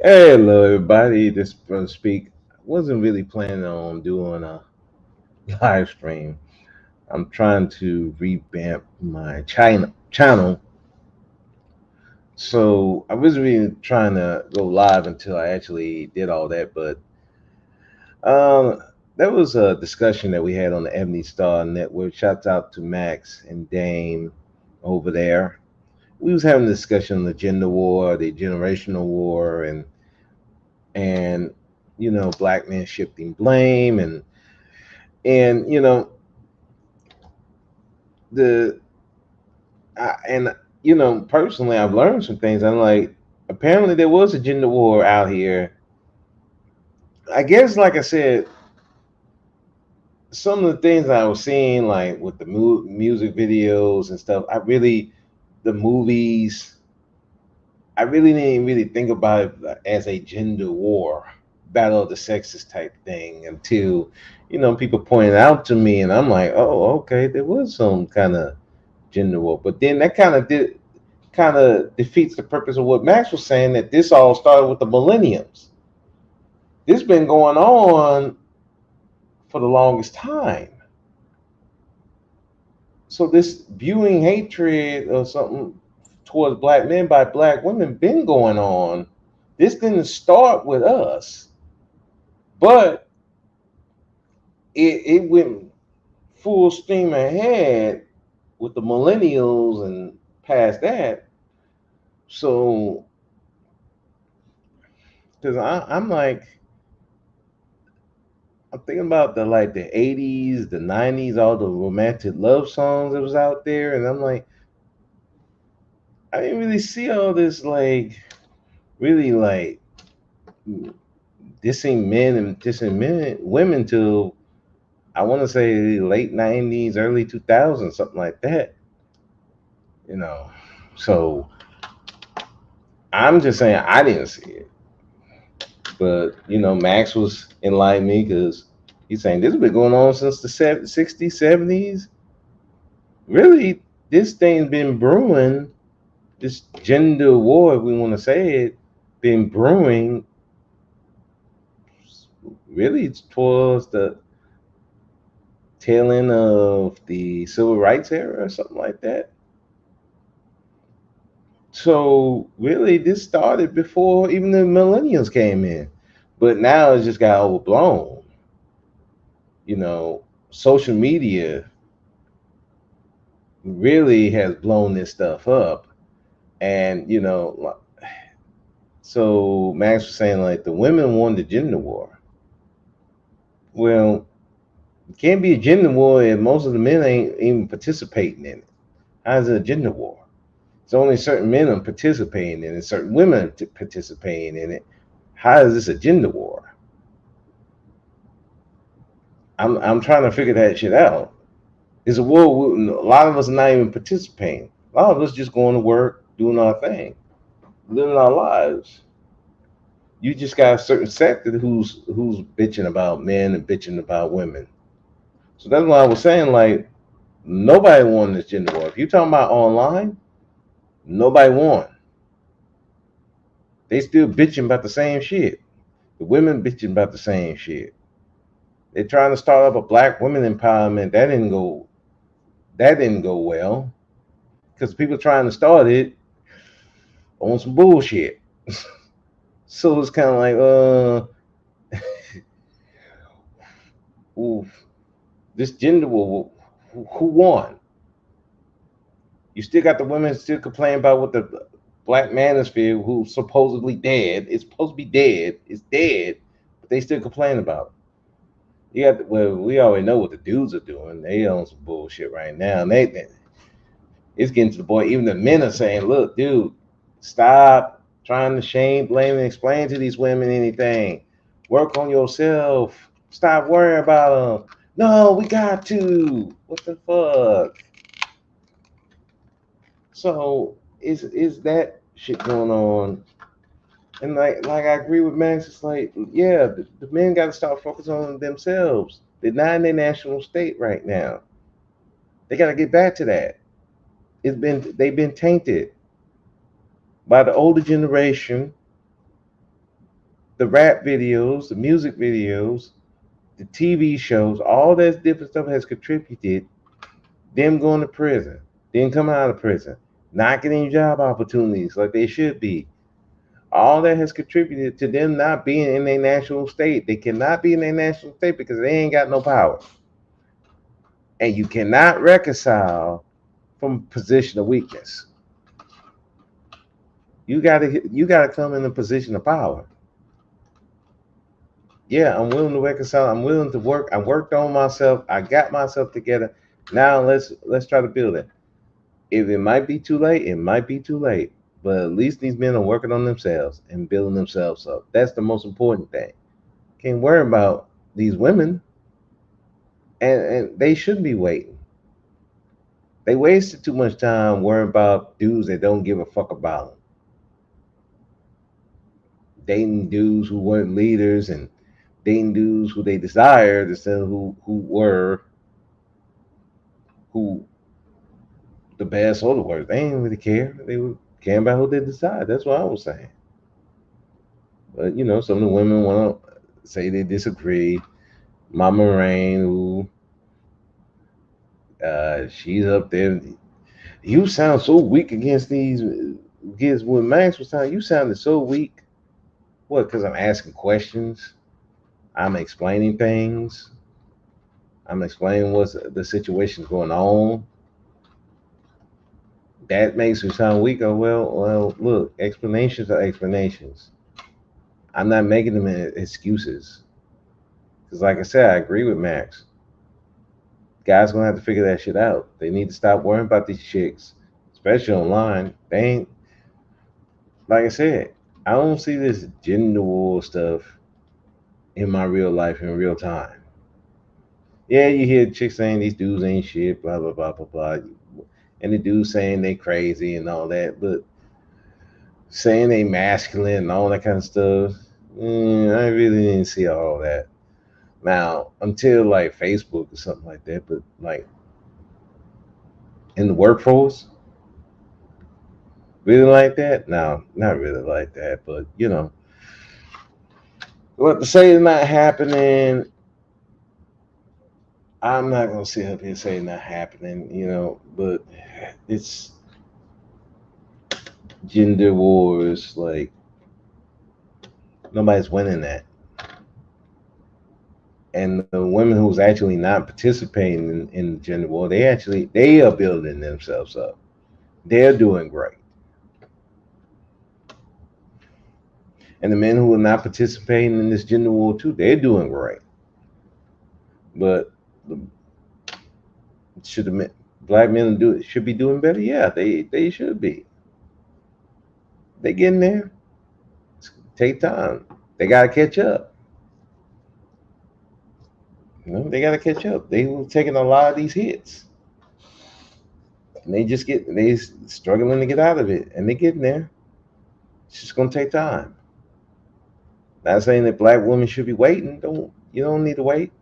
Hello, everybody. This is Brother Speak. I wasn't really planning on doing a live stream. I'm trying to revamp my channel. So I wasn't really trying to go live until I actually did all that. But um, that was a discussion that we had on the Ebony Star Network. Shouts out to Max and Dame over there. We was having a discussion on the gender war, the generational war, and black men shifting blame and the and personally I've learned some things. I'm like, apparently there was a gender war out here. I guess, like I said, some of the things I was seeing, like with the music videos and stuff, the movies, I really didn't really think about it as a gender war, battle of the sexes type thing until people pointed out to me, and I'm like, oh, okay, there was some kind of gender war. But then that kind of defeats the purpose of what Max was saying, that this all started with the millenniums. This has been going on for the longest time. So this viewing hatred or something towards black men by black women been going on. This didn't start with us, but it went full steam ahead with the millennials and past that. So, because I'm like, I'm thinking about the 80s, the 90s, all the romantic love songs that was out there, and I'm like, I didn't really see all this really dissing men and dissing women till I want to say late 90s, early 2000s, something like that. You know, so I'm just saying I didn't see it, but Max was enlightening me because he's saying this has been going on since the 60s, 70s. Really, this thing's been brewing. This gender war, if we want to say it, been brewing really towards the tail end of the civil rights era or something like that. So really, this started before even the millennials came in, but now it's just got overblown. Social media really has blown this stuff up, and so Max was saying like the women won the gender war. Well, it can't be a gender war if most of the men ain't even participating in it. How's it a gender war? It's only certain men are participating in it, certain women are participating in it. How is this a gender war? I'm trying to figure that shit out. It's a war. A lot of us are not even participating. A lot of us just going to work, doing our thing, living our lives. You just got a certain sector who's bitching about men and bitching about women. So that's why I was saying, like, nobody won this gender war. If you're talking about online, nobody won. They still bitching about the same shit. The women bitching about the same shit. They're trying to start up a black women empowerment. That didn't go well because people trying to start it on some bullshit. So it's kind of like, oof, this gender war, who won? You still got the women still complaining about what the black manosphere, who's supposedly dead, it's supposed to be dead, it's dead, but they still complain about it. Well, we already know what the dudes are doing. They on some bullshit right now. And it's getting to the point. Even the men are saying, "Look, dude, stop trying to shame, blame, and explain to these women anything. Work on yourself. Stop worrying about them." No, we got to. What the fuck? So is that shit going on? And like I agree with Max. It's like, yeah, the men got to start focusing on themselves. They're not in their national state right now. They got to get back to that. They've been tainted by the older generation the rap videos, the music videos, the TV shows, all that different stuff has contributed them going to prison, then coming out of prison, not getting job opportunities like they should be. All that has contributed to them not being in their national state. They cannot be in their national state because they ain't got no power. And you cannot reconcile from a position of weakness. You gotta come in a position of power. Yeah, I'm willing to reconcile. I'm willing to work. I worked on myself. I got myself together. Now let's try to build it. If it might be too late, it might be too late. But at least these men are working on themselves and building themselves up. That's the most important thing. Can't worry about these women, and they shouldn't be waiting. They wasted too much time worrying about dudes that don't give a fuck about them. Dating dudes who weren't leaders and dating dudes who they desired instead of who the best or the worst. They didn't really care. They were caring about who they decide. That's what I was saying. But some of the women want to say they disagree. Mama Rain, who she's up there. You sound so weak against these. Against what Max was saying, you sounded so weak. What? Because I'm asking questions. I'm explaining things. I'm explaining what's the situation's going on. That makes me sound weak. Oh well. Look, explanations are explanations. I'm not making them excuses. Because, like I said, I agree with Max. Guys gonna have to figure that shit out. They need to stop worrying about these chicks, especially online. They ain't like I said. I don't see this gender war stuff in my real life in real time. Yeah, you hear chicks saying these dudes ain't shit, blah blah blah blah blah, and the dudes saying they crazy and all that, but saying they masculine and all that kind of stuff. I really didn't see all that. Now, until like Facebook or something like that, but like in the workforce, really like that? No, not really like that, but what to say is not happening. I'm not gonna sit up here and say not happening, but it's gender wars. Like nobody's winning that, and the women who's actually not participating in gender war, they are building themselves up. They're doing great, and the men who are not participating in this gender war too, they're doing great. But should the black men should be doing better? Yeah, they should be. They getting there. Take time. They gotta catch up. They gotta catch up. They were taking a lot of these hits, and they struggling to get out of it, and they getting there. It's just gonna take time. Not saying that black women should be waiting. You don't need to wait.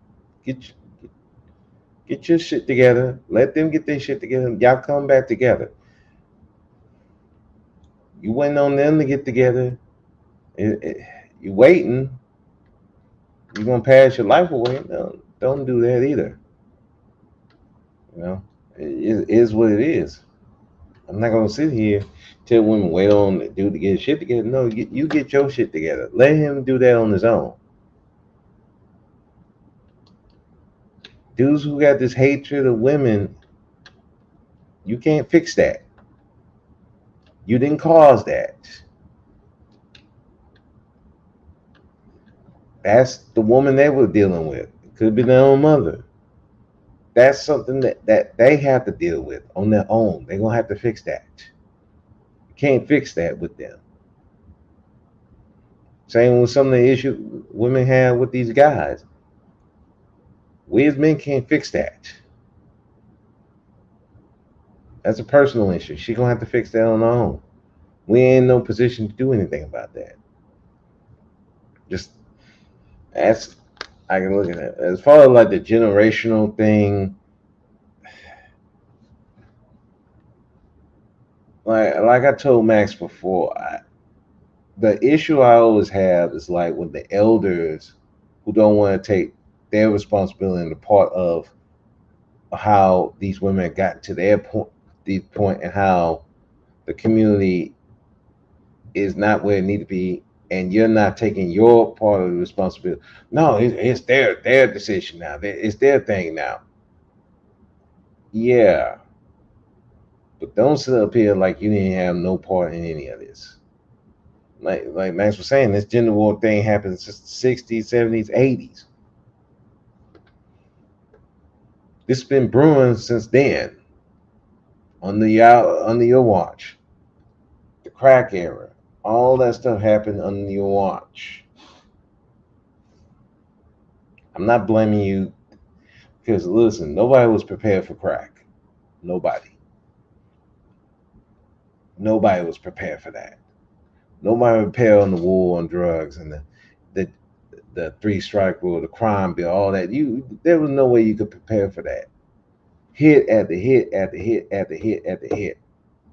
Get get your shit together. Let them get their shit together. Y'all come back together. You waiting on them to get together. You waiting. You're gonna pass your life away. No, don't do that either. You know, it is what it is. I'm not gonna sit here tell women wait on the dude to get his shit together. No, you get your shit together. Let him do that on his own. Dudes who got this hatred of women, you can't fix that. You didn't cause that. That's the woman they were dealing with. It could be their own mother. That's something that they have to deal with on their own. They're gonna have to fix that. You can't fix that with them. Same with some of the issues women have with these guys. We as men can't fix that. That's a personal issue. She gonna have to fix that on her own. We ain't in no position to do anything about that. Just that's I can look at it. As far as like the generational thing, like I told Max before, the issue I always have is like when the elders who don't want to take their responsibility and the part of how these women got to their point, the point, and how the community is not where it need to be, and you're not taking your part of the responsibility. No, it's their decision now. It's their thing now. Yeah, but don't sit up here like you didn't have no part in any of this. Like Max was saying, this gender war thing happened since the 60s, 70s, 80s. This has been brewing since then, under your watch. The crack era, all that stuff happened under your watch. I'm not blaming you because listen, nobody was prepared for crack. Nobody. Nobody was prepared for that. Nobody was prepared on the war on drugs and the the three strike rule, the crime bill, all that. There was no way you could prepare for that. Hit after hit after hit after hit after hit.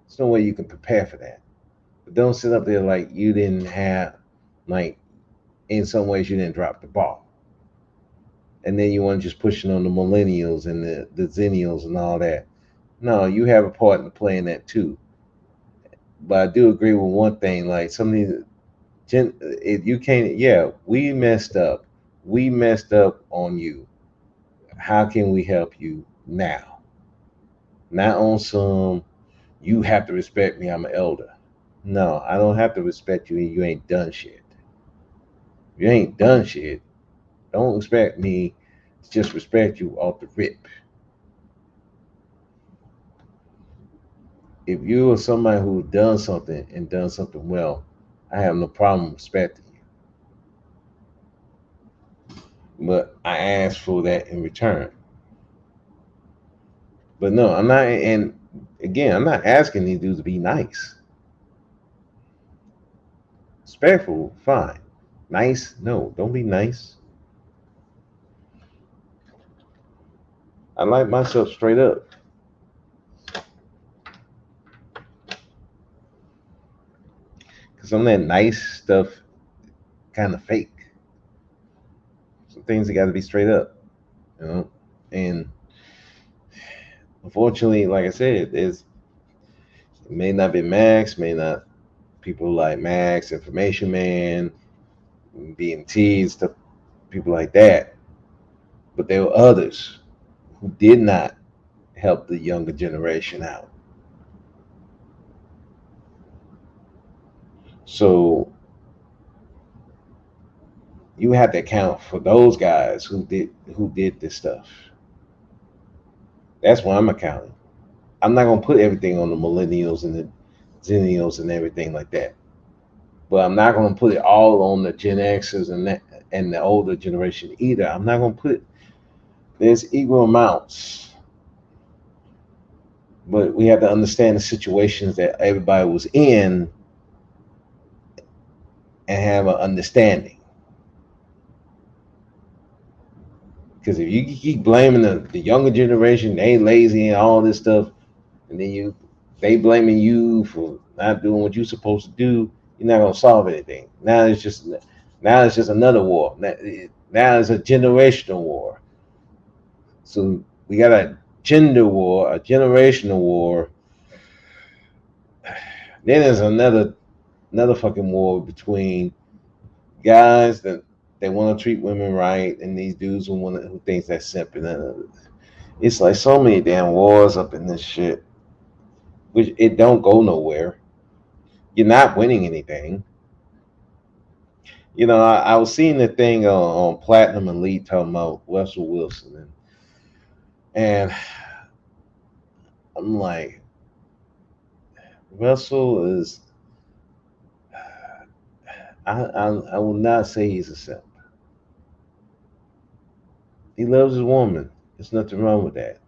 There's no way you can prepare for that. But don't sit up there like you didn't have, like, in some ways you didn't drop the ball. And then you want to just pushing on the millennials and the zennials and all that. No, you have a part to play in that too. But I do agree with one thing, like some of these, if you can't, yeah, we messed up. We messed up on you. How can we help you now? Not on some, you have to respect me, I'm an elder. No, I don't have to respect you. You ain't done shit. You ain't done shit. Don't expect me to just respect you off the rip. If you are somebody who done something and done something well, I have no problem respecting you. But I ask for that in return. But no, I'm not. And again, I'm not asking these dudes to be nice. Respectful, fine. Nice, no, don't be nice. I like myself straight up because some of that nice stuff kind of fake. Some things that got to be straight up, you know. And unfortunately, like I said, it may not be Max, may not people like Max, Information Man, BMT, stuff, people like that. But there were others who did not help the younger generation out. So you have to account for those guys who did this stuff. That's why I'm accounting. I'm not gonna put everything on the millennials and the zennials and everything like that. But I'm not gonna put it all on the Gen Xers and the older generation either. I'm not gonna put there's equal amounts, but we have to understand the situations that everybody was in and have an understanding. Because if you keep blaming the younger generation, they ain't lazy and all this stuff, and then they blaming you for not doing what you're supposed to do, you're not gonna solve anything. Now it's just another war. Now it's a generational war. So we got a gender war, a generational war. Then there's another fucking war between guys that they want to treat women right and these dudes who thinks that's simple. It's like so many damn wars up in this shit, which it don't go nowhere. You're not winning anything. I was seeing the thing on Platinum Elite talking about Russell Wilson, and I'm like, Russell is. I will not say he's a simp. He loves his woman. There's nothing wrong with that.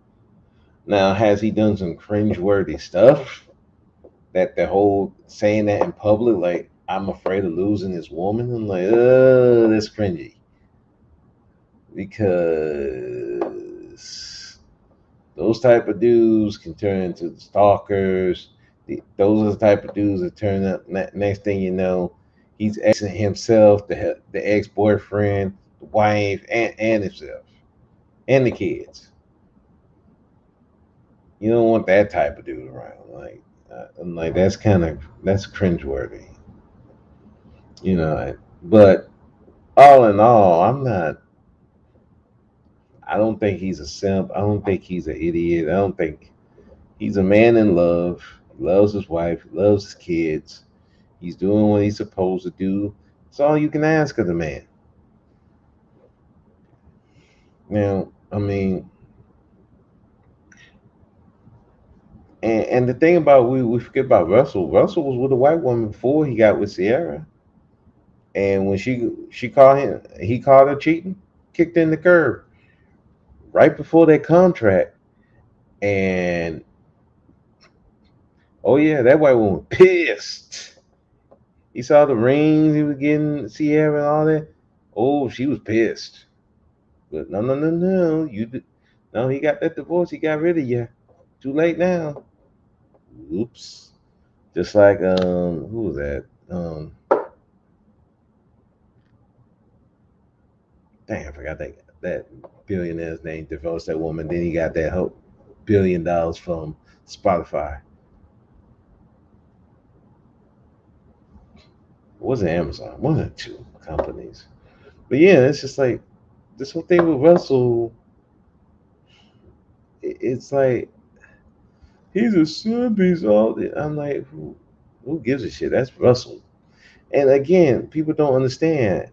Now, has he done some cringeworthy stuff? That the whole saying that in public, like I'm afraid of losing this woman. I'm like, that's cringy because those type of dudes can turn into stalkers. Those are the type of dudes that turn up. Next thing you know, He's exing himself, the ex boyfriend, the wife, and himself, and the kids. You don't want that type of dude around. I'm like that's cringeworthy. You know, but all in all, I'm not. I don't think he's a simp. I don't think he's an idiot. I don't think he's a man in love. He loves his wife. He loves his kids. He's doing what he's supposed to do. It's all you can ask of the man. Now, I mean, and the thing about we forget about Russell. Russell was with a white woman before he got with Sierra, and when she called him, he called her cheating, kicked in the curb right before that contract, and oh yeah, that white woman pissed. He saw the rings he was getting Sierra and all that. Oh, she was pissed. But no, no, no, no. No. He got that divorce. He got rid of you. Too late now. Oops. Just like who was that? Dang, I forgot that billionaire's name. Divorced that woman. Then he got that whole $1 billion from Spotify. It wasn't Amazon. One of the two companies. But yeah, it's just like this whole thing with Russell. It's like he's a son. He's all. I'm like, who gives a shit? That's Russell. And again, people don't understand.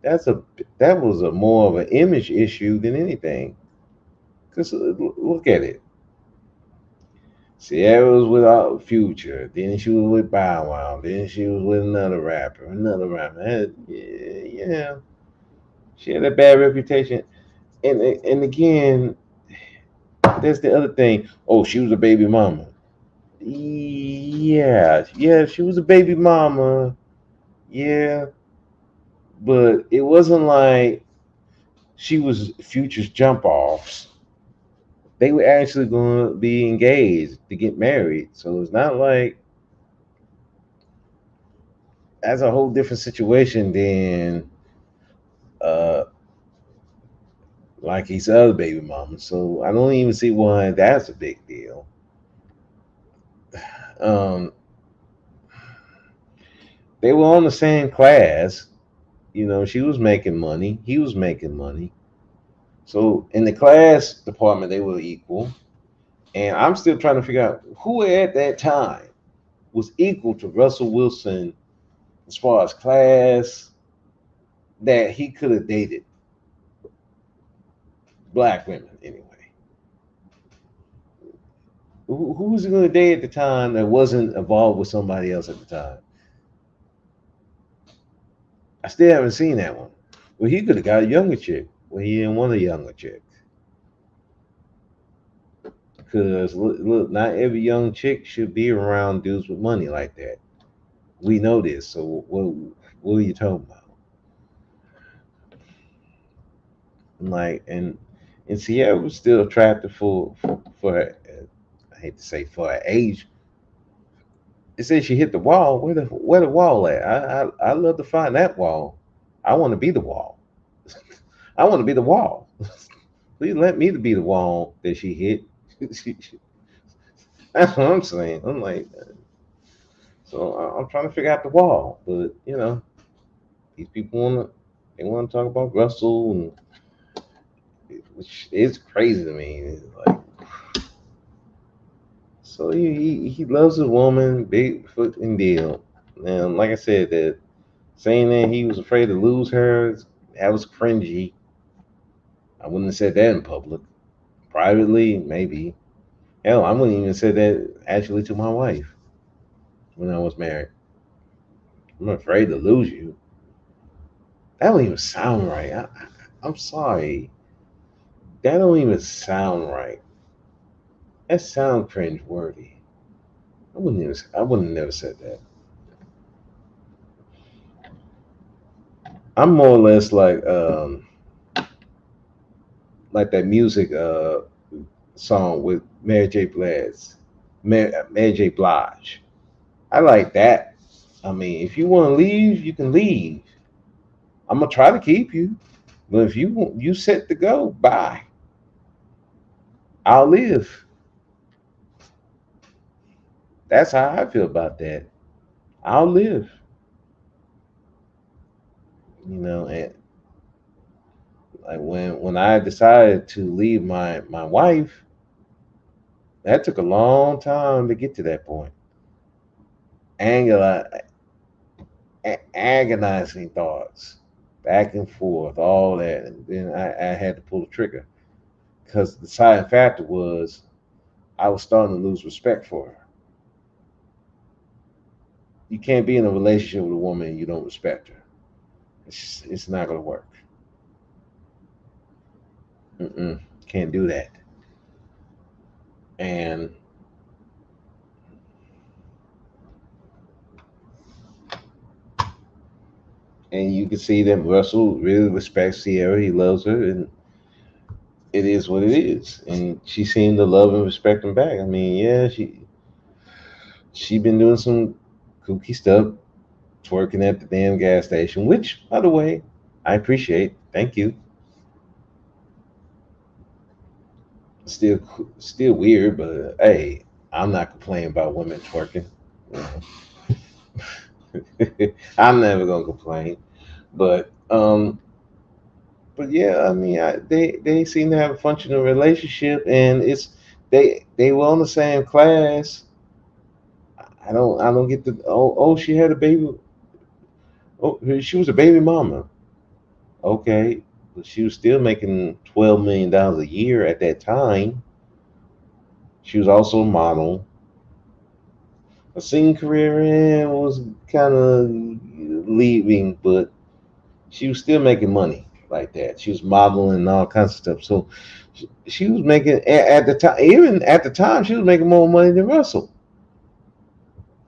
That's a that was a more of an image issue than anything. Cause look at it. Sierra was with Future, then she was with Bow Wow, then she was with another rapper. Yeah, she had a bad reputation. And again, that's the other thing. Oh, she was a baby mama. Yeah, she was a baby mama. Yeah, but it wasn't like she was Future's jump offs. They were actually going to be engaged to get married. So it's not like that's a whole different situation than uh like his other baby mama. So I don't even see why that's a big deal. Um, they were on the same class. You know, she was making money. He was making money. So in the class department, they were equal. And I'm still trying to figure out who at that time was equal to Russell Wilson as far as class that he could have dated black women anyway. Who was he going to date at the time that wasn't involved with somebody else at the time? I still haven't seen that one. Well, he could have got a younger chick. Well, he didn't want a younger chick. Because look, not every young chick should be around dudes with money like that. We know this. So what are you talking about? Like and Sierra was still attractive for her. I hate to say for her age. It says she hit the wall. Where the wall at? I love to find that wall. I want to be the wall. I want to be the wall. Please let me to be the wall that she hit. That's what I'm saying. I'm like, so I'm trying to figure out the wall, but these people want to talk about Russell, and which is crazy to me. It's like, so he loves his woman, Bigfoot and deal. And like I said, that saying that he was afraid to lose her, that was cringy. I wouldn't have said that in public. Privately, maybe. Hell, I wouldn't even say that actually to my wife when I was married. I'm afraid to lose you. That don't even sound right. I'm sorry. That don't even sound right. That sounds cringe worthy. I wouldn't have never said that. I'm more or less like that music song with Mary J. Blige. Mary J. Blige. I like that. I mean, if you want to leave, you can leave. I'm gonna try to keep you, but if you set to go, bye. I'll live. That's how I feel about that. I'll live. And like when I decided to leave my wife, that took a long time to get to that point. Anger, agonizing thoughts, back and forth, all that, and then I had to pull the trigger because the side factor was I was starting to lose respect for her. You can't be in a relationship with a woman and you don't respect her. It's not gonna work. Can't do that. And you can see that Russell really respects Sierra. He loves her, and it is what it is. And she seemed to love and respect him back. I mean, yeah, she been doing some kooky stuff, twerking at the damn gas station, which, by the way, I appreciate. Thank you. Still, still weird, but hey, I'm not complaining about women twerking. I'm never gonna complain. But yeah, I mean, they seem to have a functional relationship, and they were on the same class. I don't get the she had a baby. Oh, she was a baby mama. Okay, but she was still making $12 million a year at that time. She was also a model. A singing career was kind of leaving, but she was still making money like that. She was modeling and all kinds of stuff. So she was making at the time, even at the time, she was making more money than Russell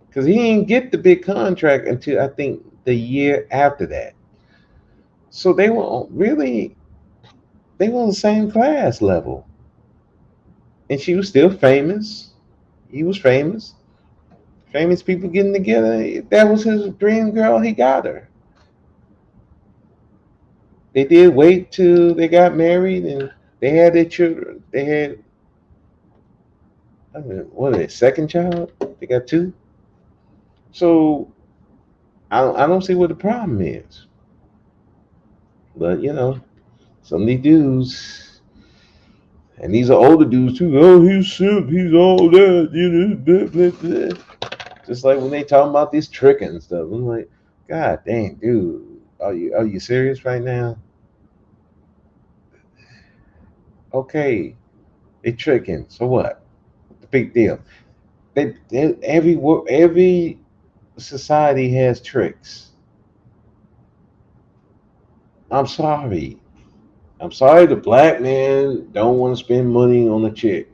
because he didn't get the big contract until I think the year after that. So they were on the same class level, and she was still famous. He was famous. Famous people getting together. That was his dream girl. He got her. They did wait till they got married and they had their children. They had, I mean, what are they, second child? They got two. So I don't see what the problem is. But some of these dudes, and these are older dudes too. Oh, he's simp. He's all that. Blah, blah, blah. Just like when they talking about this tricking and stuff. I'm like, God dang, dude, are you serious right now? Okay, they tricking. So what? The big deal. Every society has tricks. I'm sorry. I'm sorry the black man don't want to spend money on a chick.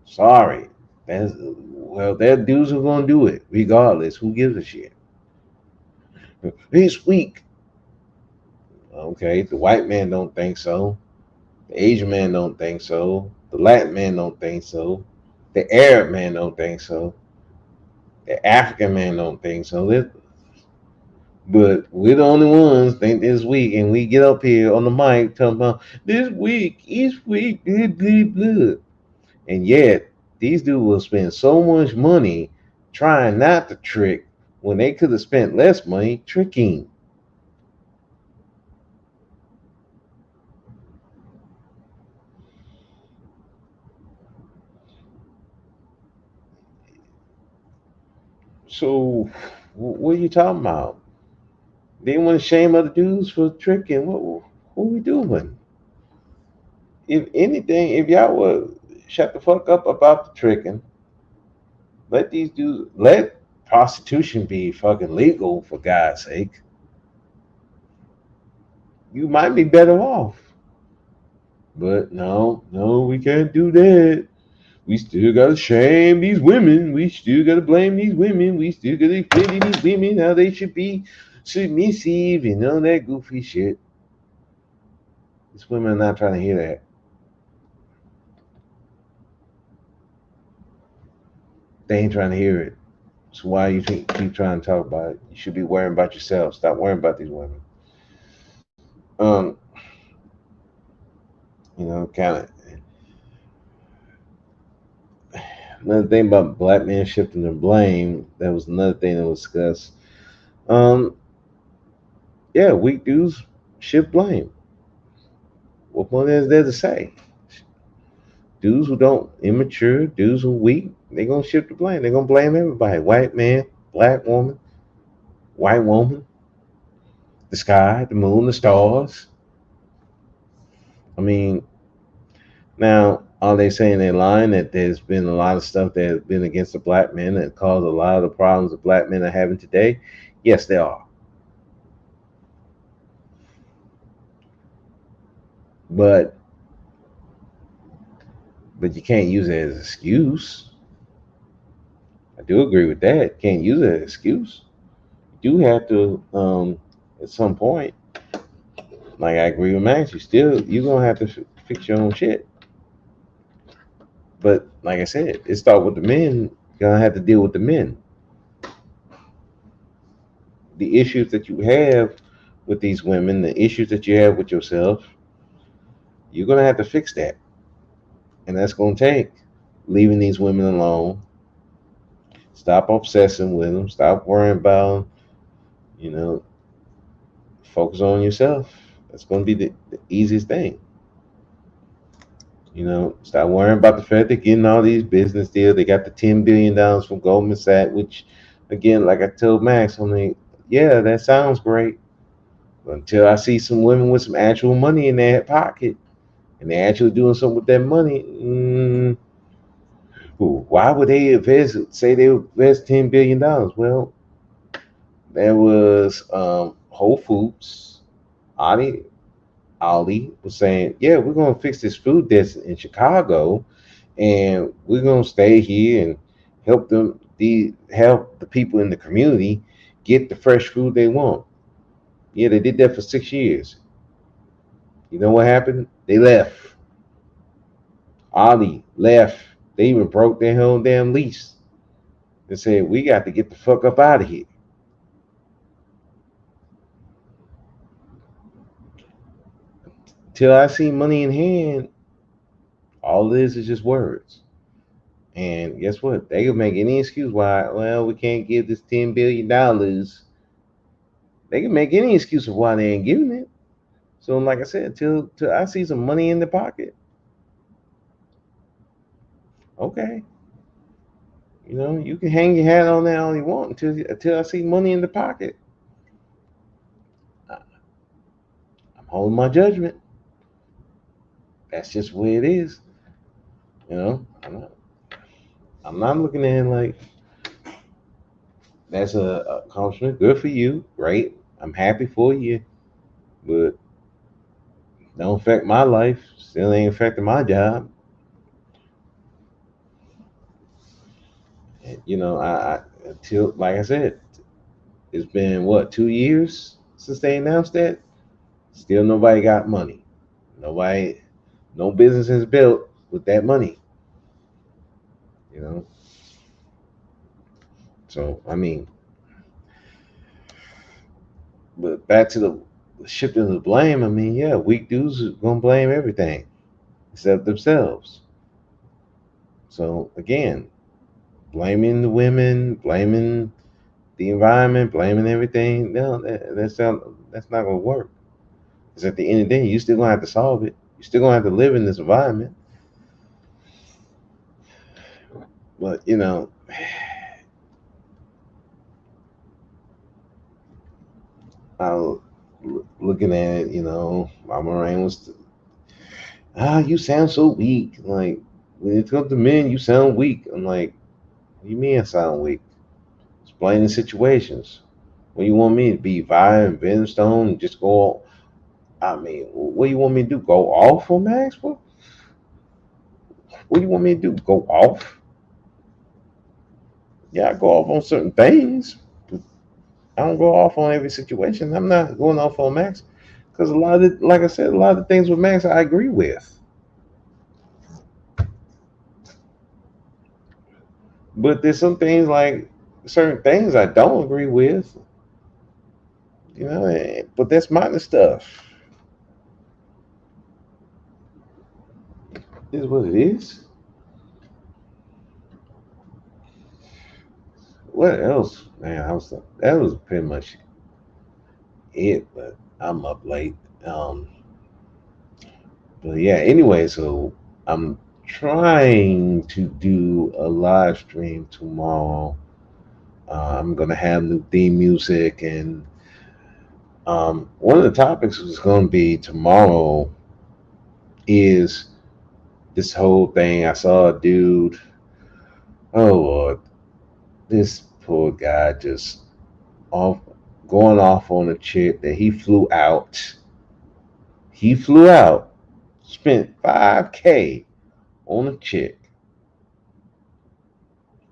Sorry. There are dudes who are gonna do it regardless. Who gives a shit? He's weak. Okay, the white man don't think so. The Asian man don't think so. The Latin man don't think so. The Arab man don't think so. The African man don't think so. But we're the only ones think this week, and we get up here on the mic talking about this week, each week, blah, blah, blah. And yet, these dudes will spend so much money trying not to trick when they could have spent less money tricking. So, what are you talking about? They want to shame other dudes for tricking. What are we doing? If anything, if y'all would shut the fuck up about the tricking, let prostitution be fucking legal for God's sake. You might be better off. But no, no, we can't do that. We still gotta shame these women. We still gotta blame these women. We still gotta explain to these women how they should be submissive and all that goofy shit. These women are not trying to hear that. They ain't trying to hear it. So why you keep trying to talk about it? You should be worrying about yourself. Stop worrying about these women. Um, kind of another thing about black men shifting the blame. That was another thing that was discussed. Um, yeah, weak dudes shift blame. What more is there to say? Dudes who don't immature, dudes who weak, they gonna shift the blame. They're gonna blame everybody. White man, black woman, white woman, the sky, the moon, the stars. I mean, now are they saying they're lying that there's been a lot of stuff that has been against the black men that caused a lot of the problems that black men are having today? Yes, they are. But you can't use it as an excuse. I do agree with that. Can't use it as an excuse. You do have to at some point. Like I agree with Max, you're gonna have to fix your own shit. But like I said, it start with the men. You're gonna have to deal with the men. The issues that you have with these women, the issues that you have with yourself, you're gonna have to fix that, and that's gonna take leaving these women alone. Stop obsessing with them. Stop worrying about them. You know, focus on yourself. That's gonna be the easiest thing. Stop worrying about the fact they're getting all these business deals. They got the $10 billion from Goldman Sachs, which, again, like I told Max, I'm like, yeah, that sounds great. But until I see some women with some actual money in their pocket and they're actually doing something with that money, why would they invest? Say they invest $10 billion? Well, there was Whole Foods. Ali Ali was saying, yeah, we're gonna fix this food desert in Chicago, and we're gonna stay here and help the people in the community get the fresh food they want. Yeah, they did that for 6 years. You know what happened? They left. Ali left. They even broke their own damn lease. They said, we got to get the fuck up out of here. Till I see money in hand, all this is just words. And guess what? They can make any excuse why, well, we can't give this $10 billion. They can make any excuse of why they ain't giving it. So, like I said, till I see some money in the pocket, okay, you can hang your hat on that all you want until I see money in the pocket. I'm holding my judgment. That's just the way it is. I'm not looking at it like that's a accomplishment. Good for you, great. I'm happy for you, but don't affect my life. Still ain't affecting my job. And, I until like I said, it's been what 2 years since they announced that. Still nobody got money. Nobody, no business is built with that money. You know. So I mean, but back to the shifting the blame. I mean, yeah, weak dudes are gonna blame everything except themselves. So again, blaming the women, blaming the environment, blaming everything. No, that's not gonna work. Because at the end of the day, you still gonna have to solve it. You still gonna have to live in this environment. But I was looking at it. Mama Rain was, you sound so weak. Like when it comes to men, you sound weak. I'm like, what do you mean I sound weak? Explaining situations. What you want me to be violent, Brimstone, and just go? I mean, what do you want me to do? Go off on Max? What do you want me to do? Go off? Yeah, I go off on certain things. But I don't go off on every situation. I'm not going off on Max because like I said, a lot of the things with Max I agree with. But there's some things like certain things I don't agree with, but that's minor stuff. It is what it is. What else, man? That was pretty much it. But I'm up late. Um, but yeah. Anyway, so I'm trying to do a live stream tomorrow. I'm gonna have new theme music, and one of the topics is gonna be tomorrow is this whole thing. I saw a dude. Oh Lord, this poor guy just off going off on a chick that he flew out. He flew out, spent 5K on a chick,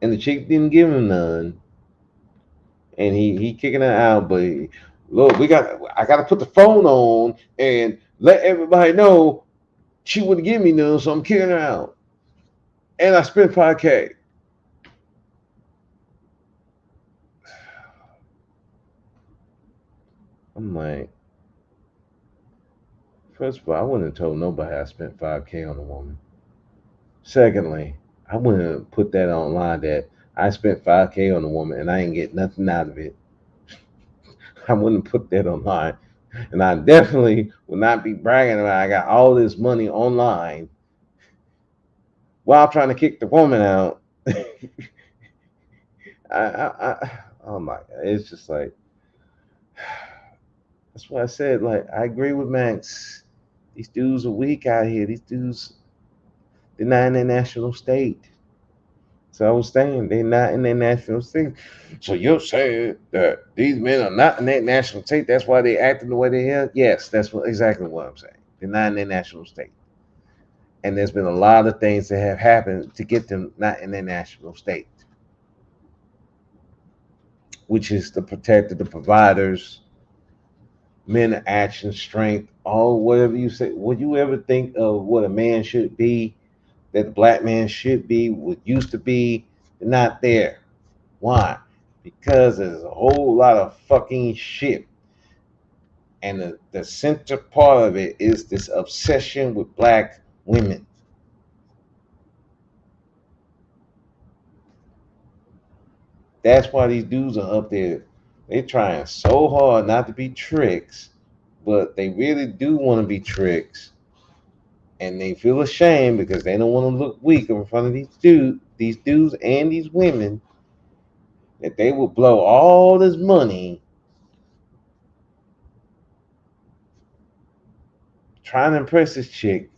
and the chick didn't give him none, and he kicking her out. But look, I gotta put the phone on and let everybody know she wouldn't give me none, so I'm kicking her out, and I spent 5K. I'm like, first of all, I wouldn't have told nobody I spent 5K on a woman. Secondly, I wouldn't have put that online that I spent 5K on a woman and I ain't get nothing out of it. I wouldn't put that online. And I definitely would not be bragging about I got all this money online while trying to kick the woman out. Oh my God. It's just like, that's why I said, like, I agree with Max. These dudes are weak out here. These dudes, they're not in their national state. So I was saying they're not in their national state. So you're saying that these men are not in their national state. That's why they acting the way they are. Yes, exactly what I'm saying. They're not in their national state, and there's been a lot of things that have happened to get them not in their national state, which is the protector, the providers, men of action, strength, all whatever you say. Would you ever think of what a man should be? That the black man should be, what used to be, not there. Why? Because there's a whole lot of fucking shit. And the center part of it is this obsession with black women. That's why these dudes are up there. They're trying so hard not to be tricks, but they really do want to be tricks. And they feel ashamed because they don't want to look weak in front of these dudes and these women, that they will blow all this money trying to impress this chick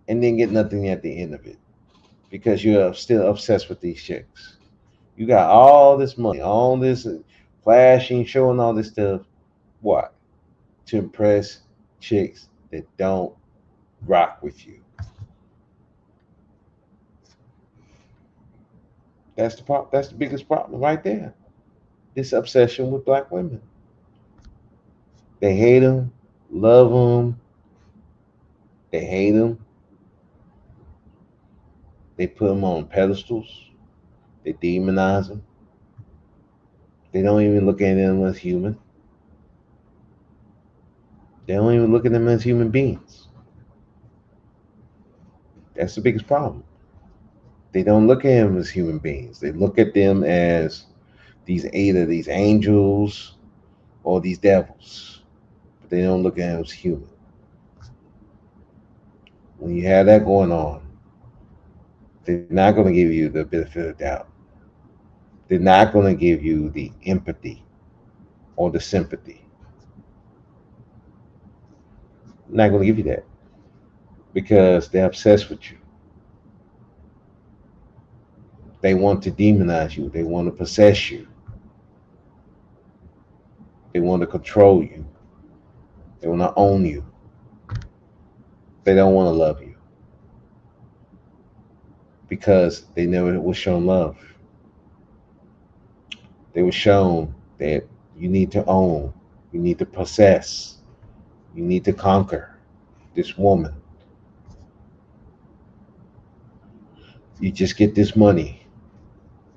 and then get nothing at the end of it because you're still obsessed with these chicks. You got all this money, all this flashing, showing all this stuff. What? To impress chicks that don't rock with you. That's the biggest problem right there. This obsession with black women. They hate them, love them. They hate them. They put them on pedestals. They demonize them. They don't even look at them as human. They don't even look at them as human beings. That's the biggest problem. They don't look at them as human beings. They look at them as either these angels or these devils. But they don't look at them as human. When you have that going on, they're not going to give you the benefit of doubt. They're not going to give you the empathy or the sympathy. They're not going to give you that because they're obsessed with you. They want to demonize you. They want to possess you. They want to control you. They want to own you. They don't want to love you because they never were shown love. They were shown that you need to own, you need to possess, you need to conquer this woman. You just get this money.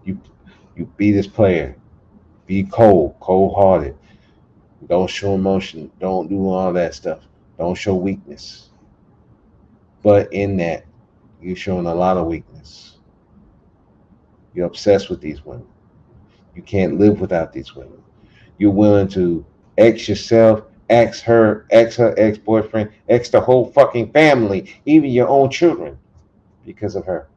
You You be this player. Be cold hearted. Don't show emotion. Don't do all that stuff. Don't show weakness. But in that, you're showing a lot of weakness. You're obsessed with these women. You can't live without these women. You're willing to ex yourself, ex her ex boyfriend, ex the whole fucking family, even your own children, because of her.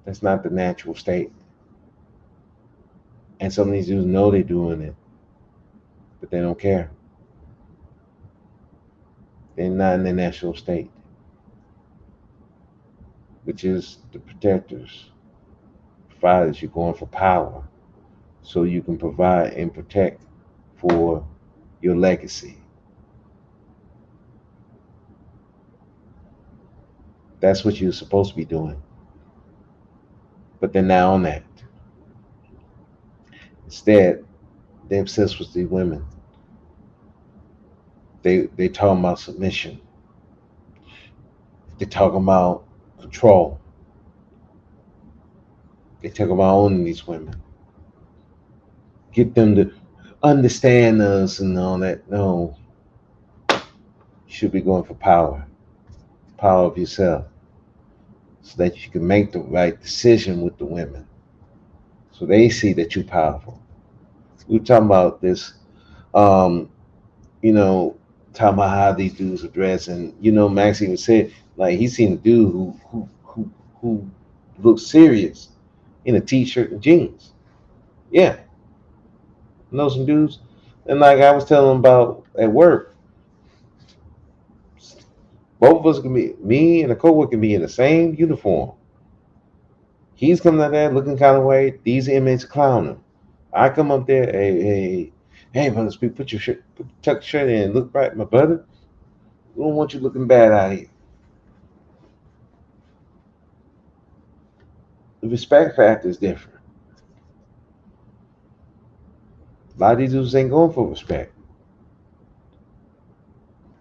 That's not the natural state. And some of these dudes know they're doing it, but they don't care. They're not in the natural state, which is the protectors. Fathers, you're going for power so you can provide and protect for your legacy. That's what you're supposed to be doing. But they're not on that. Instead, they're obsessed with these women. They talking about submission. They talking about control. They talk about owning these women. Get them to understand us and all that. No, you should be going for power. Power of yourself. So that you can make the right decision with the women. So they see that you're powerful. We were talking about this, um, you know, talking about how these dudes are dressed, and Max even said like he seen a dude who looks serious in a t-shirt and jeans. Yeah, know some dudes, and like I was telling them about at work, both of us can be me and a coworker can be in the same uniform. He's coming out there looking kind of way. These inmates clown him. I come up there, hey, brother, speak. Put your shirt, tuck your shirt in, look right, my brother. We don't want you looking bad out here. The respect factor is different. A lot of these dudes ain't going for respect.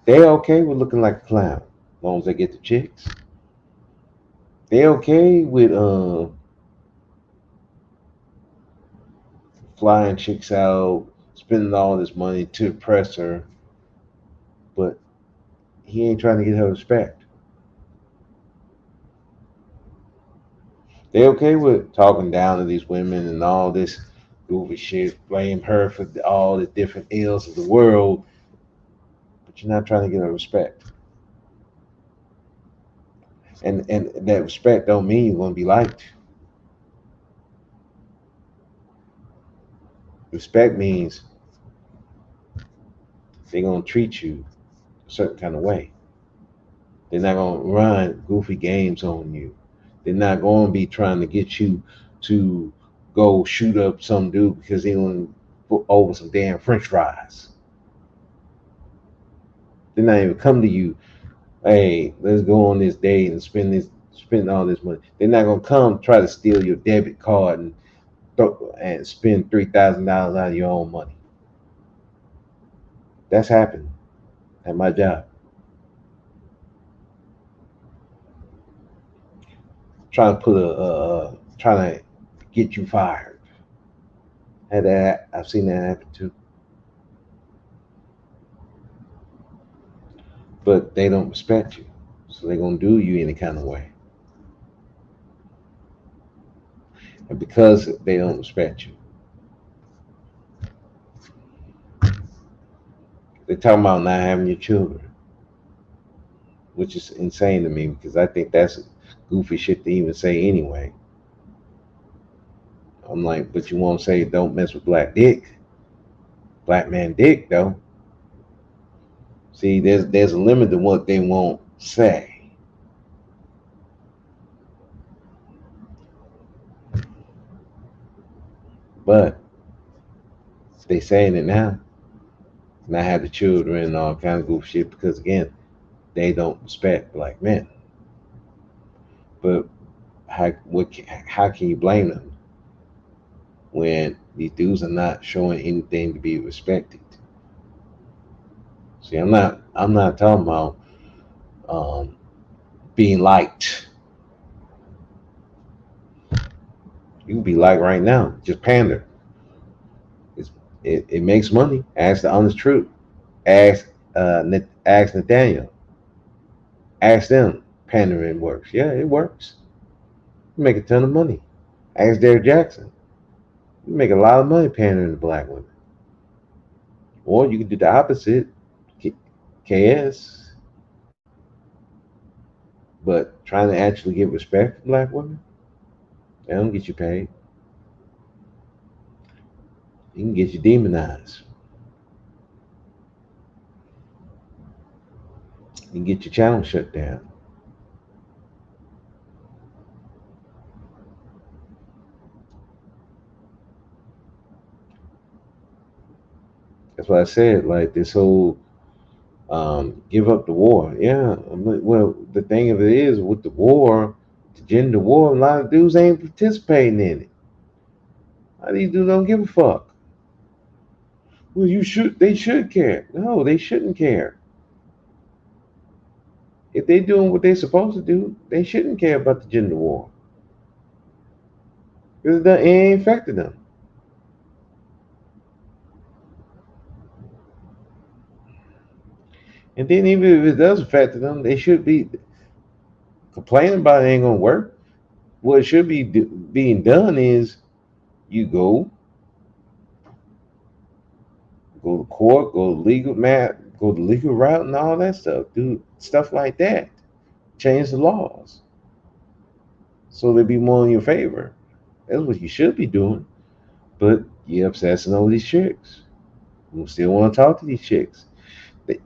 They're okay with looking like a clown, as long as they get the chicks. They're okay with flying chicks out, spending all this money to impress her, but he ain't trying to get her respect. They okay with talking down to these women and all this goofy shit, blame her for all the different ills of the world, but you're not trying to get her respect. And that respect don't mean you're gonna be liked. Respect means they're gonna treat you a certain kind of way. They're not gonna run goofy games on you. They're not gonna be trying to get you to go shoot up some dude because he want over some damn French fries. They're not even come to you. Hey, let's go on this date and spend all this money. They're not gonna come try to steal your debit card and spend $3,000 out of your own money. That's happened at my job. Trying to put trying to get you fired. And that I've seen that happen too. But they don't respect you, so they're gonna do you any kind of way. And because they don't respect you, they're talking about not having your children, which is insane to me because I think that's goofy shit to even say anyway. I'm like, but you won't say don't mess with black man dick though. See, there's a limit to what they won't say. But they saying it now. Not have the children and all kind of goofy shit because again, they don't respect black men. But how can you blame them when these dudes are not showing anything to be respected? See, I'm not talking about um, being liked. You can be like right now, just pander. It's, it makes money. Ask the honest truth. Ask ask Nathaniel. Ask them. Pandering works. Yeah, it works. You make a ton of money. Ask Derek Jackson. You make a lot of money pandering to black women. Or you can do the opposite. KS, but trying to actually give respect to black women, they don't get you paid. You can get you demonized. You can get your channel shut down. That's why I said, like, this whole give up the war. Yeah, well, the thing of it is, with the war, the gender war, a lot of dudes ain't participating in it. A lot of these dudes don't give a fuck. Well, they should care. No, they shouldn't care. If they doing what they're supposed to do, they shouldn't care about the gender war. Because it ain't affecting them. And then even if it does affect them, they should be complaining about it ain't gonna work. What should be being done is you go to court, go to legal go to legal route and all that stuff. Do stuff like that. Change the laws so they be more in your favor. That's what you should be doing. But you're obsessing over these chicks. You still want to talk to these chicks.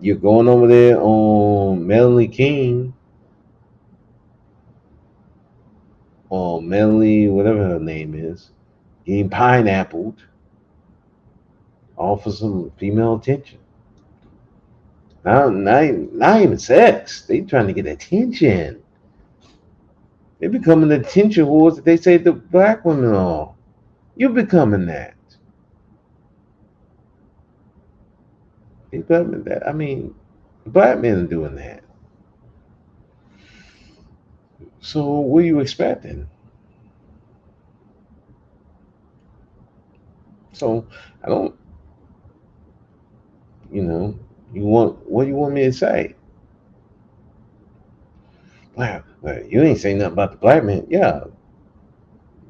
You're going over there on Melanie King, on Melanie, whatever her name is, getting pineappled, all for some female attention. Not even sex. They trying to get attention. They becoming the attention whores that they say the black women are. You're becoming that. They becoming that. I mean, black men are doing that. So what are you expecting? So I don't, you know, you want what do you want me to say? Wow, well, you ain't saying nothing about the black man. Yeah,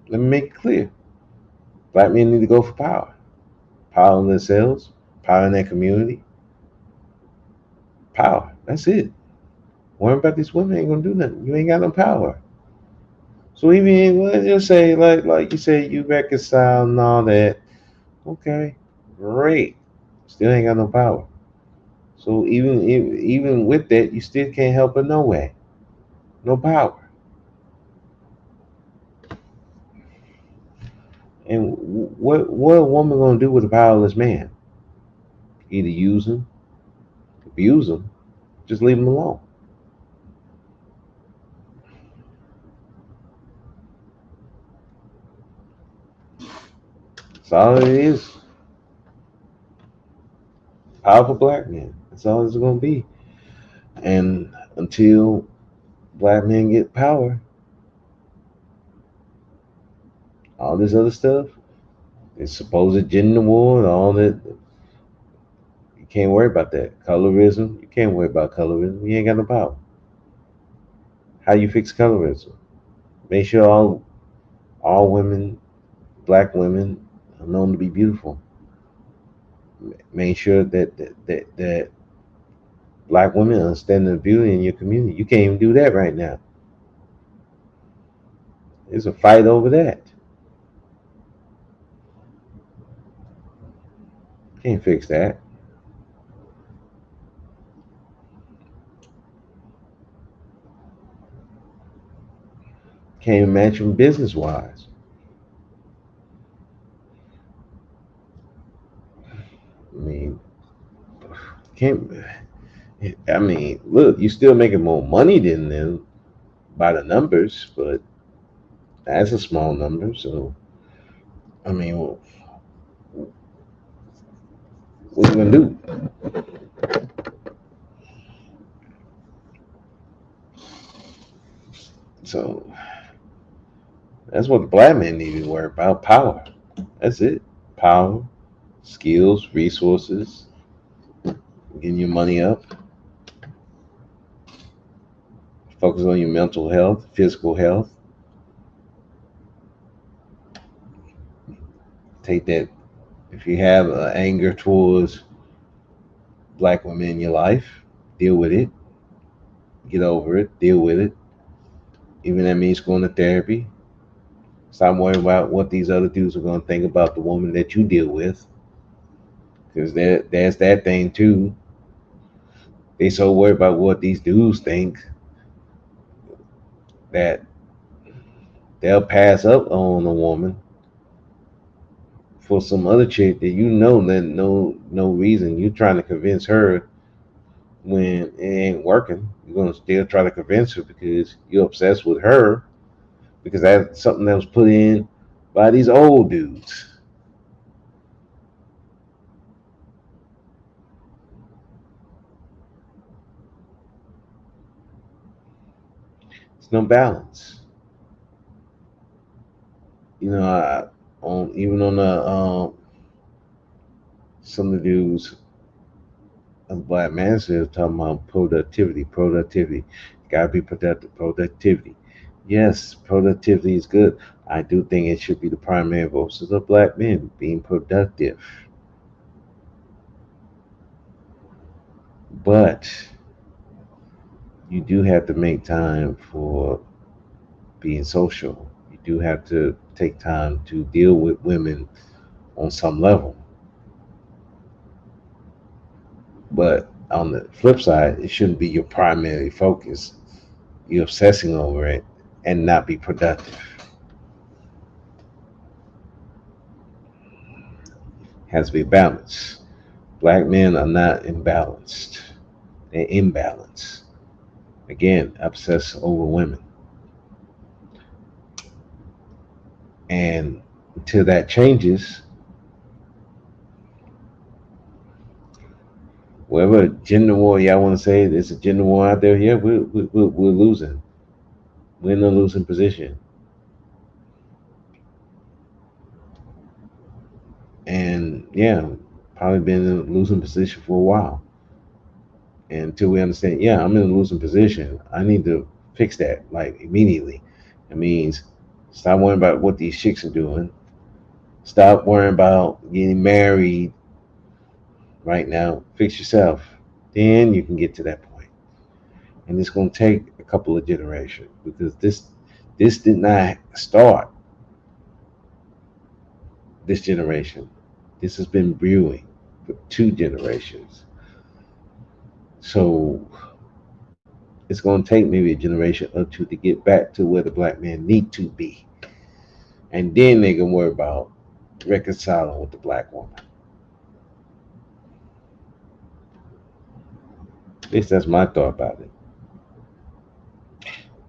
let me make it clear. Black men need to go for power. Power in themselves, power in their community, power. That's it. Worrying about these women ain't gonna do nothing. You ain't got no power. So even let's just say, like you say, you reconcile and all that. Okay, great. Still ain't got no power. So even with that, you still can't help her no way. No power. And what a woman gonna do with a powerless man? Either use him, abuse him, just leave him alone. That's all it is. Powerful black men. That's all it's gonna be. And until black men get power, all this other stuff, it's supposed gender war and all that. You can't worry about that. Colorism, you can't worry about colorism. You ain't got no power. How you fix colorism? Make sure all women, black women, are known to be beautiful. Make sure that black women understand the beauty in your community. You can't even do that right now. There's a fight over that. Can't fix that. Can't even match them business wise. I mean, can't. I mean, look, you still making more money than them by the numbers, but that's a small number. So, I mean, what you gonna do? So, That's what the black men need to worry about. Power. That's it. Power, skills, resources, getting your money up, focus on your mental health, physical health. Take that. If you have anger towards black women in your life, deal with it, get over it, deal with it. Even that means going to therapy. Stop worrying about what these other dudes are going to think about the woman that you deal with, because there's that thing too. They so worried about what these dudes think that they'll pass up on a woman for some other chick that you know that no reason you're trying to convince her when it ain't working. You're gonna still try to convince her because you're obsessed with her because that's something that was put in by these old dudes. It's no balance. You know, on even on the some of the dudes a black man says talking about productivity. Gotta be productive, productivity. Yes, productivity is good. I do think it should be the primary focus of black men being productive. But you do have to make time for being social. You do have to take time to deal with women on some level. But on the flip side, it shouldn't be your primary focus. You're obsessing over it and not be productive. Has to be balanced. Black men are not imbalanced. They're imbalanced. Again, obsess over women. And until that changes, whatever gender war y'all want to say, there's a gender war out there. Yeah, we're losing. We're in a losing position. And yeah, probably been in a losing position for a while. And until we understand, yeah, I'm in a losing position. I need to fix that like immediately. It means stop worrying about what these chicks are doing. Stop worrying about getting married right now. Fix yourself. Then you can get to that point. And it's going to take a couple of generations because this did not start this generation. This has been brewing for two generations. So it's going to take maybe a generation or two to get back to where the black man need to be. And then they can worry about reconciling with the black woman. At least that's my thought about it.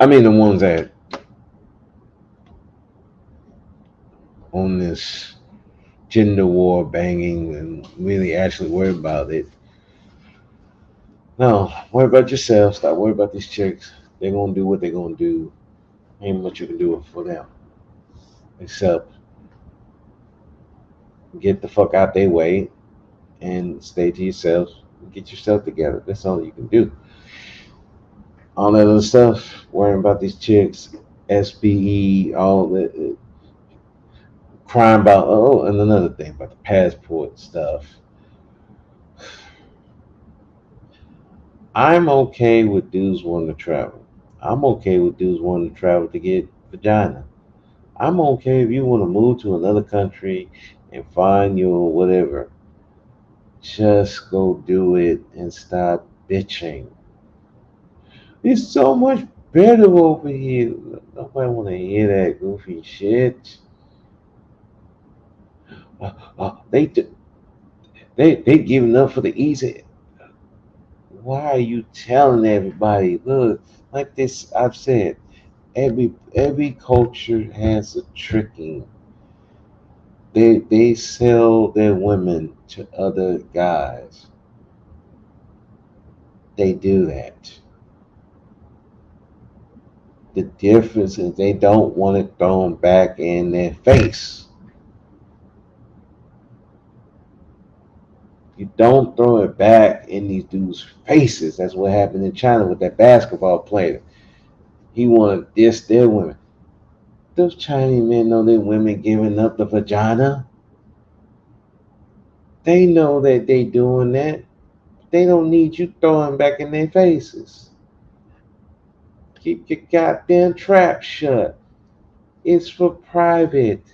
I mean, the ones that on this gender war banging and really actually worry about it. No, worry about yourself. Stop worrying about these chicks. They're gonna do what they're gonna do. Ain't much you can do for them except get the fuck out their way and stay to yourself. Get yourself together. That's all you can do. All that other stuff, worrying about these chicks, SBE, all the crime about. Oh, and another thing about the passport stuff. I'm okay with dudes wanting to travel. I'm okay with dudes wanting to travel to get vagina. I'm okay if you want to move to another country and find your whatever. Just go do it and stop bitching. It's so much better over here. Nobody want to hear that goofy shit. Uh, uh, they they giving up for the easy. Why are you telling everybody? Look, like this. I've said every culture has a tricking. They sell their women to other guys. They do that. The difference is they don't want it thrown back in their face. You don't throw it back in these dudes' faces. That's what happened in China with that basketball player. He wanted to diss their women. Those Chinese men know their women giving up the vagina. They know that they doing that. They don't need you throwing back in their faces. Keep your goddamn trap shut. It's for private.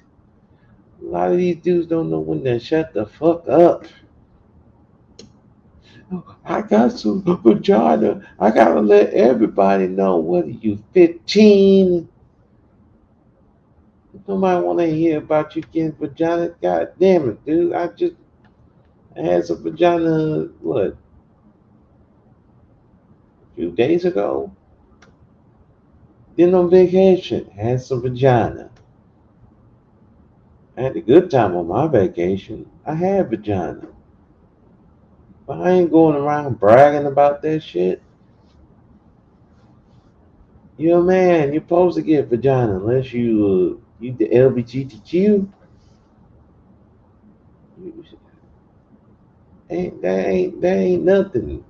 A lot of these dudes don't know when to shut the fuck up. I got some vagina. I gotta let everybody know. What are you, 15? Nobody wanna hear about you getting vagina. God damn it, dude. I had some vagina, what, a few days ago? Been on vacation. Had some vagina. I had a good time on my vacation. I had vagina. But I ain't going around bragging about that shit. You're a man. You're supposed to get vagina unless you the LBGTQ. That ain't nothing.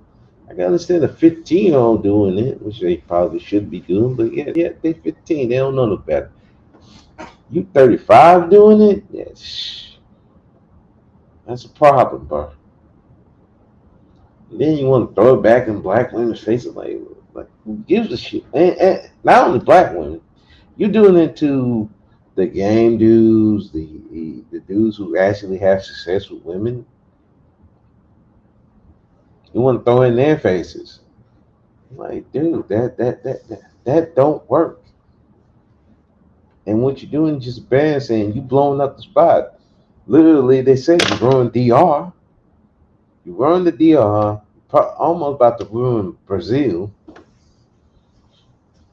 I can understand a 15-year-old doing it, which they probably should be doing, but yeah, they 15. They don't know no better. You 35 doing it? Yes. That's a problem, bro. And then you want to throw it back in black women's faces, like who gives a shit? And not only black women, you're doing it to the game dudes, the dudes who actually have success with women. You want to throw in their faces, like, dude, that don't work. And what you're doing is just bad, saying you blowing up the spot. Literally, they said you ruined DR. You ruined the DR. Almost about to ruin Brazil.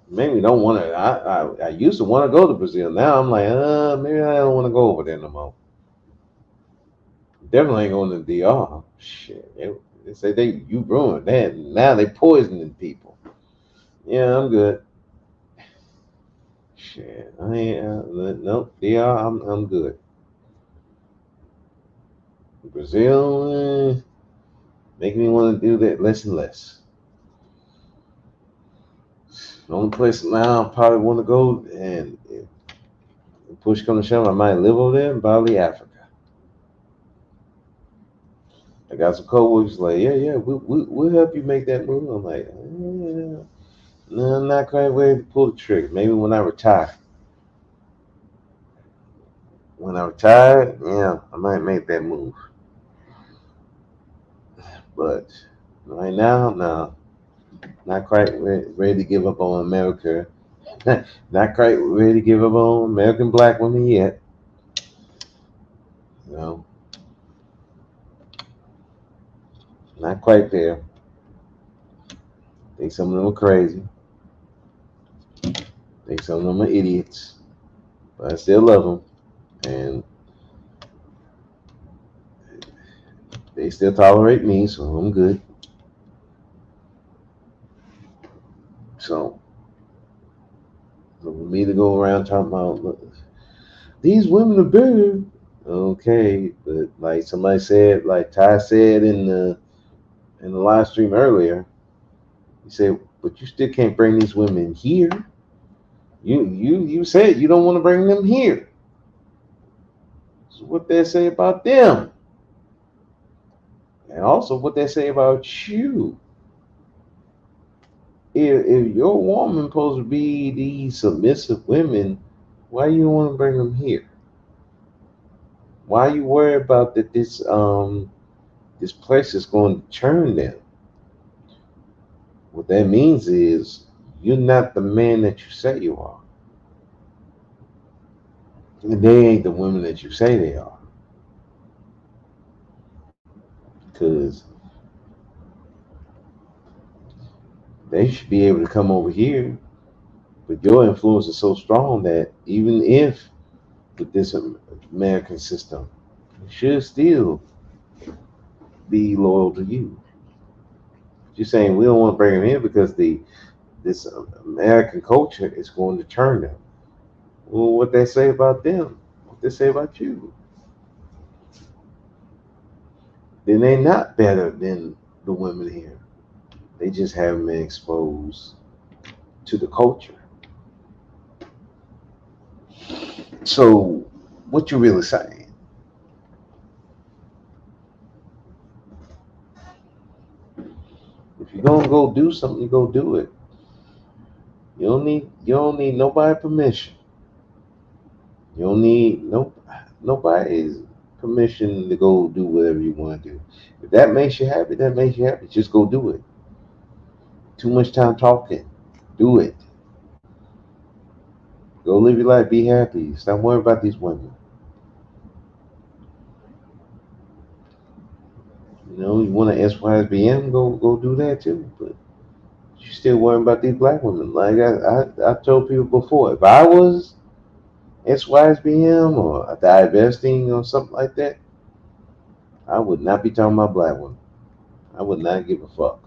Maybe don't want to. I used to want to go to Brazil. Now I'm like, maybe I don't want to go over there no more. Definitely ain't going to DR. Shit, they say you ruined that. Now they poisoning people. Yeah, I'm good. Shit, I ain't. Nope, DR. I'm good. Brazil, make me want to do that less and less. The only place now I probably want to go, and push come to shove, I might live over there in Bali, Africa. I got some coworkers like, yeah, we'll help you make that move. I'm like, no, I'm not quite ready to pull the trigger. Maybe when I retire. When I retire, yeah, I might make that move. But right now, no, not quite ready to give up on America. Not quite ready to give up on American black women yet. No, not quite there. Think some of them are crazy. Think some of them are idiots. But I still love them. And they still tolerate me, so I'm good. So, for me to go around talking about, look, these women are better. Okay, but like somebody said, like Ty said in the live stream earlier, he said, but you still can't bring these women here. You said you don't want to bring them here. So what they say about them, and also what they say about you. If your woman supposed to be these submissive women, why you want to bring them here? Why you worry about that this place is going to turn them? What that means is you're not the man that you say you are. And they ain't the women that you say they are. Because they should be able to come over here, but your influence is so strong that even if with this American system, it should still be loyal to you. You're saying we don't want to bring them in because this American culture is going to turn them. Well, what they say about them, what they say about you, then they not better than the women here. They just haven't been exposed to the culture. So, what you really saying? If you're gonna go do something, you go do it. You don't need nobody permission. You don't need nobody's permission to go do whatever you want to do. If that makes you happy, that makes you happy. Just go do it. Too much time talking. Do it. Go live your life. Be happy. Stop worrying about these women. You want an SYSBM, go do that too. But you still worrying about these black women. Like I told people before, if I was SYSBM or divesting or something like that, I would not be talking about black women. I would not give a fuck.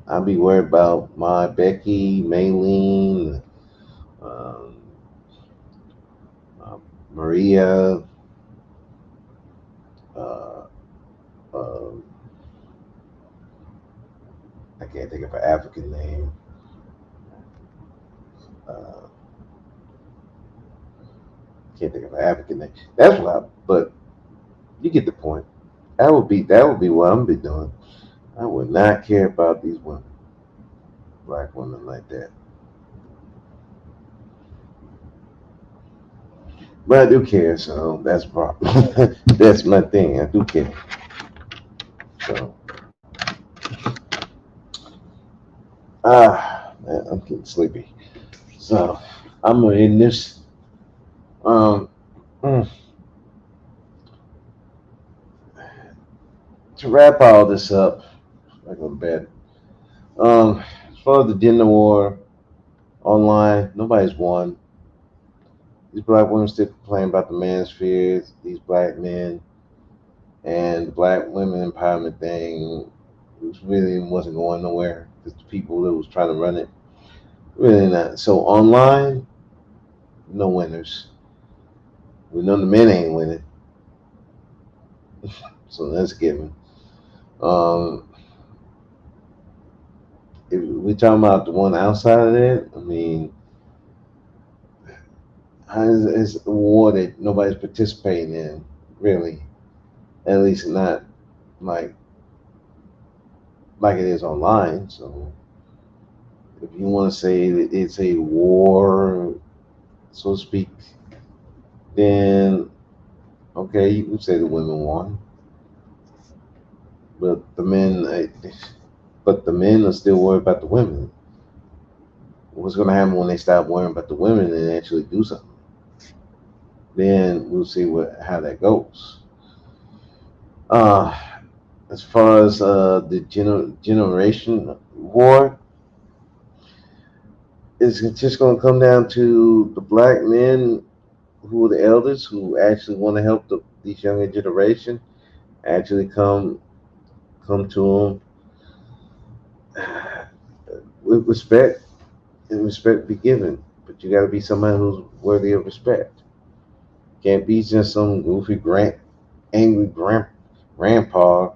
I'd be worried about my Becky, Maylene, um, Maria, uh, uh, I can't think of an African name. Uh, can't think of an African name. That's what but you get the point. That would be what I'm be doing. I would not care about these women, black women like that. But I do care, so that's a problem. That's my thing. I do care. So man, I'm getting sleepy. So I'm gonna end this. Um, mm, to wrap all this up, I go to bed. As far as the gender war online, nobody's won. These black women still complain about the manosphere, these black men, and the black women empowerment thing. It really wasn't going nowhere because the people that was trying to run it really not. So online, no winners. We know the men ain't winning, so that's given. Um, if we talking about the one outside of that, I mean, it's a war that nobody's participating in, really. At least not like like it is online. So if you want to say that it's a war, so to speak, then okay, you can say the women won, but the men are still worried about the women. What's going to happen when they stop worrying about the women and actually do something? Then we'll see how that goes. Uh, as far as the generation war, it's just going to come down to the black men who are the elders who actually want to help these younger generation actually come to them with respect, and respect be given. But you got to be somebody who's worthy of respect. Can't be just some goofy angry grandpa.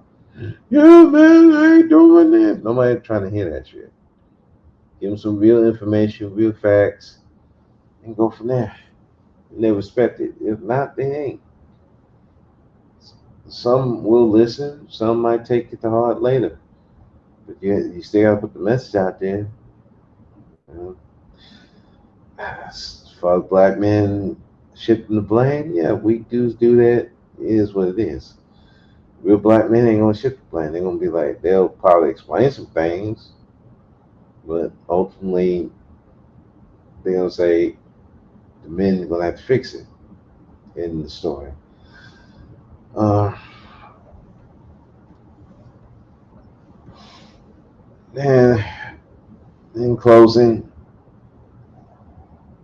Yeah, man, I ain't doing that. Nobody trying to hear that shit. Give them some real information, real facts, and go from there. And they respect it. If not, they ain't. Some will listen. Some might take it to heart later. But you still got to put the message out there. You know? As far as black men shifting the blame, yeah, weak dudes do that. It is what it is. Real black men ain't gonna shift the blame. They're gonna be like, they'll probably explain some things, but ultimately they're gonna say the men are gonna have to fix it in the story. Uh, and in closing,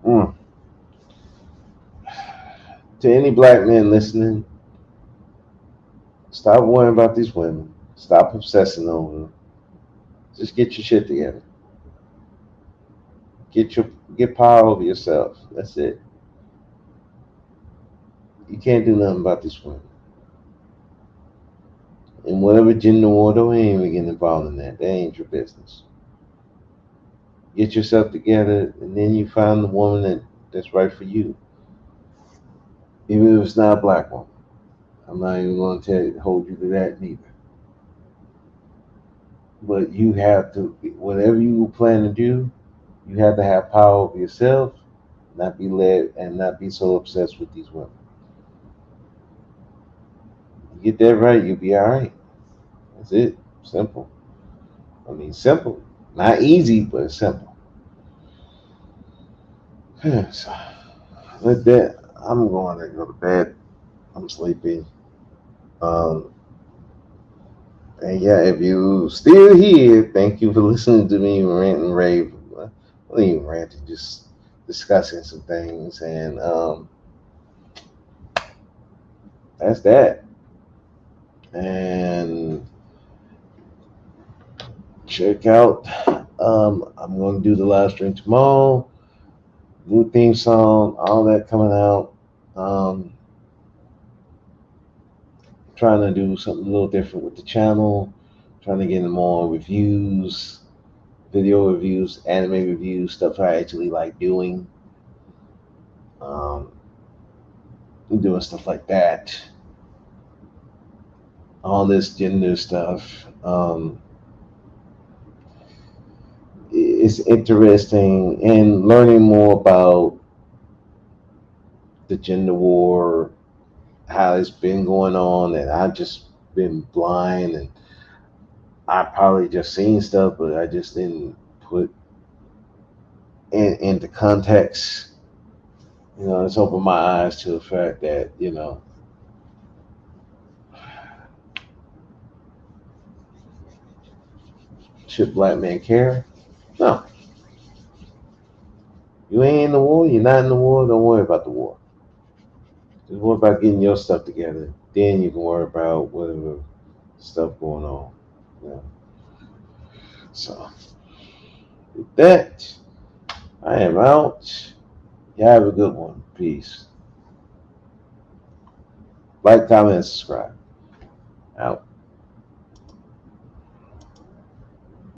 mm, to any black men listening, stop worrying about these women. Stop obsessing over them. Just get your shit together. Get power over yourself. That's it. You can't do nothing about this women. And whatever gender war, don't even get involved in that. That ain't your business. Get yourself together, and then you find the woman that's right for you. Even if it's not a black woman. I'm not even going to hold you to that neither. But you have to, whatever you plan to do, you have to have power over yourself, not be led, and not be so obsessed with these women. You get that right, you'll be all right. That's it. Simple. I mean, simple. Not easy, but it's simple. So, with that, I'm going to go to bed. I'm sleepy. Um, and yeah, if you still here, thank you for listening to me rant and rave. Well, not even ranting, just discussing some things. And that's that. And check out. I'm going to do the live stream tomorrow. New theme song, all that coming out. Trying to do something a little different with the channel. Trying to get more reviews, video reviews, anime reviews, stuff I actually like doing. Doing stuff like that. All this gender stuff. It's interesting, and learning more about the gender war, how it's been going on, and I've just been blind, and I probably just seen stuff, but I just didn't put into context. It's opened my eyes to the fact that should black men care? No. You ain't in the war. You're not in the war. Don't worry about the war. Just worry about getting your stuff together. Then you can worry about whatever stuff going on. You know? So with that, I am out. Y'all have a good one. Peace. Like, comment, and subscribe. Out.